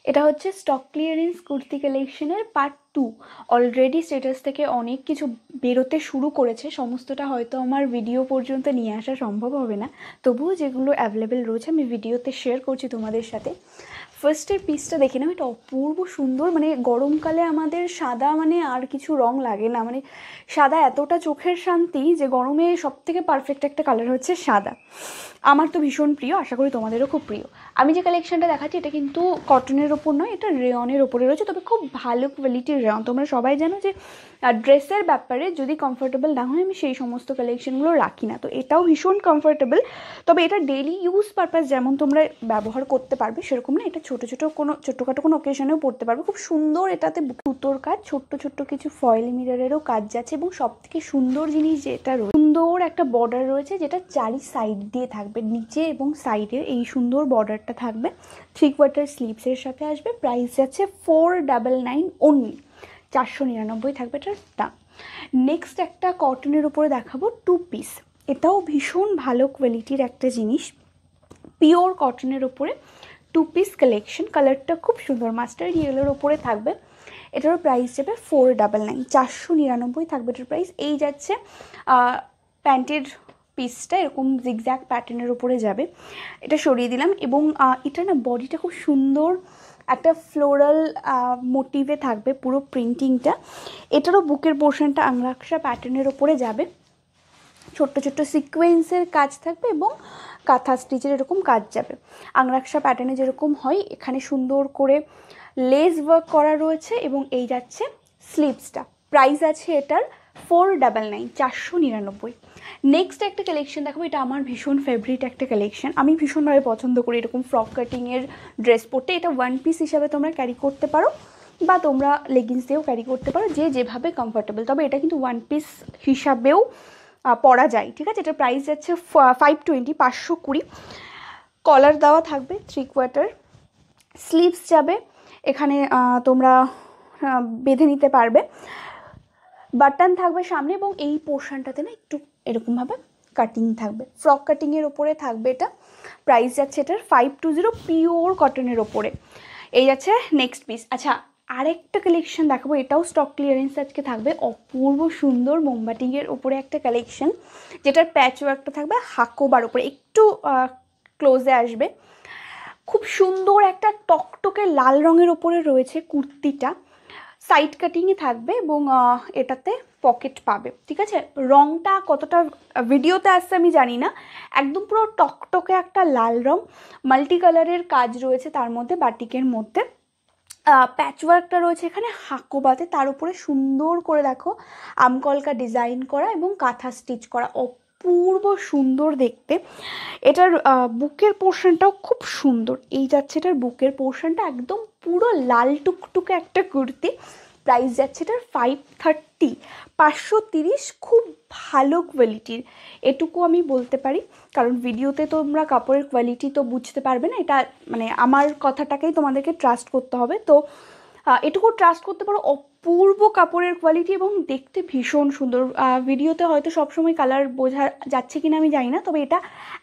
এটা হচ্ছে stock clearance kurti কালেকশনের পার্ট 2। অলরেডি স্ট্যাটাস থেকে অনেক কিছু বেরোতে শুরু করেছে, সমস্তটা হয়তো আমার ভিডিও পর্যন্ত নিয়ে আসা সম্ভব হবে না, তবুও যেগুলো অ্যাভেলেবেল রয়েছে আমি ভিডিওতে শেয়ার করছি তোমাদের সাথে। ফার্স্টের পিসটা দেখে নাও, এটা অপূর্ব সুন্দর। মানে গরমকালে আমাদের সাদা মানে আর কিছু রং লাগে না, মানে সাদা এতটা চোখের শান্তি যে গরমে সবথেকে পারফেক্ট একটা কালার হচ্ছে সাদা। আমার তো ভীষণ প্রিয়, আশা করি তোমাদেরও খুব প্রিয়। আমি যে কালেকশনটা দেখাচ্ছি এটা কিন্তু কটনের ওপর নয়, এটা রেয়নের ওপরে রয়েছে, তবে খুব ভালো কোয়ালিটির রেয়ন। তোমরা সবাই জানো যে ড্রেসের ব্যাপারে যদি কমফোর্টেবল না হয় আমি সেই সমস্ত কালেকশনগুলো রাখি না, তো এটাও ভীষণ কমফোর্টেবল। তবে এটা ডেইলি ইউজ পারপাস যেমন তোমরা ব্যবহার করতে পারবে সেরকম না, এটা ছোটোখাটো কোনো অকেশনেও পড়তে পারবে। খুব সুন্দর, এটাতে সুতোর কাজ, ছোট্ট কিছু ফয়েল মিররেরও কাজ যাচ্ছে, এবং সব থেকে সুন্দর জিনিস যেটা রয়েছে, সুন্দর একটা বর্ডার রয়েছে যেটা চারি সাইড দিয়ে থাকবে, নিচে এবং সাইডে এই সুন্দর বর্ডারটা থাকবে। 3/4 স্লিভসের সাথে আসবে। প্রাইস যাচ্ছে 499 অনলি, 499 থাকবে এটার দাম। নেক্সট একটা কটনের উপরে দেখাবো 2 পিস। এটাও ভীষণ ভালো কোয়ালিটির একটা জিনিস, পিওর কটনের ওপরে 2 পিস কালেকশন। কালারটা খুব সুন্দর, মাস্টার্ড ইয়েলোর ওপরে থাকবে। এটারও প্রাইস যাবে 499, 499 থাকবে এটার প্রাইস। এই যাচ্ছে প্যান্টের পিসটা এরকম জিগজ্যাগ প্যাটার্নের উপরে যাবে, এটা সরিয়ে দিলাম। এবং এটা না বডিটা খুব সুন্দর একটা ফ্লোরাল মোটিভে থাকবে পুরো প্রিন্টিংটা। এটারও বুকের পোর্শনটা আংরাক্ষা প্যাটার্নের ওপরে যাবে, ছোট্ট সিকোয়েন্সের কাজ থাকবে এবং কাঁথা স্টিচের এরকম কাজ যাবে। আংরাক্ষা প্যাটার্নে যেরকম হয় এখানে সুন্দর করে লেস ওয়ার্ক করা রয়েছে, এবং এই যাচ্ছে স্লিভসটা। প্রাইস আছে এটার 499, 499। নেক্সট একটা কালেকশন দেখাবো, এটা আমার ভীষণ ফেভারিট একটা কালেকশন, আমি ভীষণভাবে পছন্দ করি এরকম ফ্রক কাটিংয়ের ড্রেস পরতে। এটা 1 পিস হিসাবে তোমরা ক্যারি করতে পারো, বা তোমরা লেগিংস দিয়েও ক্যারি করতে পারো, যে যেভাবে কমফোর্টেবল। তবে এটা কিন্তু 1 পিস হিসাবেও পরা যায়, ঠিক আছে। এটার প্রাইস যাচ্ছে 520, 520। কলার দেওয়া থাকবে 3/4, স্লিভস যাবে এখানে, তোমরা বেঁধে নিতে পারবে, বাটন থাকবে সামনে, এবং এই পোর্শনটাতে না একটু এরকমভাবে কাটিং থাকবে, ফ্রক কাটিংয়ের ওপরে থাকবে এটা। প্রাইস যাচ্ছে এটার 520, পিওর কটনের ওপরে। এই যাচ্ছে নেক্সট পিস। আচ্ছা, আরেকটা কালেকশন দেখাবো, এটাও স্টক ক্লিয়ারেন্স আজকে থাকবে। অপূর্ব সুন্দর মোমবাটিংয়ের ওপরে একটা কালেকশন, যেটার প্যাচ ওয়ার্কটা থাকবে হাকোবার ওপরে, একটু ক্লোজে আসবে। খুব সুন্দর একটা টকটকে লাল রঙের ওপরে রয়েছে কুর্তিটা, সাইড কাটিংয়ে থাকবে, এবং এটাতে পকেট পাবে, ঠিক আছে। রঙটা কতটা ভিডিওতে আসছে আমি জানি না, একদম পুরো টকটকে একটা লাল রং, মাল্টি কালারের কাজ রয়েছে তার মধ্যে, বাটিকের মধ্যে প্যাচওয়ার্কটা রয়েছে এখানে হাকোবাতে, তার উপরে সুন্দর করে দেখো আমকলকা ডিজাইন করা এবং কাঁথা স্টিচ করা, অপূর্ব সুন্দর দেখতে। এটার বুকের পোর্শনটাও খুব সুন্দর, এই যাচ্ছে এটার বুকের পোর্শনটা একদম পুরো লাল টুকটুকে একটা কুর্তি। প্রাইস যাচ্ছে এটার 530, 530, খুব ভালো কোয়ালিটির, এটুকু আমি বলতে পারি, কারণ ভিডিওতে তোমরা কাপড়ের কোয়ালিটি তো বুঝতে পারবে না, এটা মানে আমার কথাটাকেই তোমাদেরকে ট্রাস্ট করতে হবে, তো এটুকু ট্রাস্ট করতে পারো। অপূর্ব কাপড়ের কোয়ালিটি এবং দেখতে ভীষণ সুন্দর। ভিডিওতে হয়তো সবসময় কালার বোঝা যাচ্ছে কিনা আমি জানি না, তবে এটা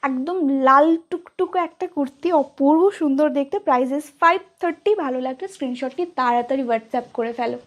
একদম লাল টুকটুকে একটা কুর্তি, অপূর্ব সুন্দর দেখতে। Price is 530। ভালো লাগলে স্ক্রিনশটটি তাড়াতাড়ি হোয়াটসঅ্যাপ করে ফেলো।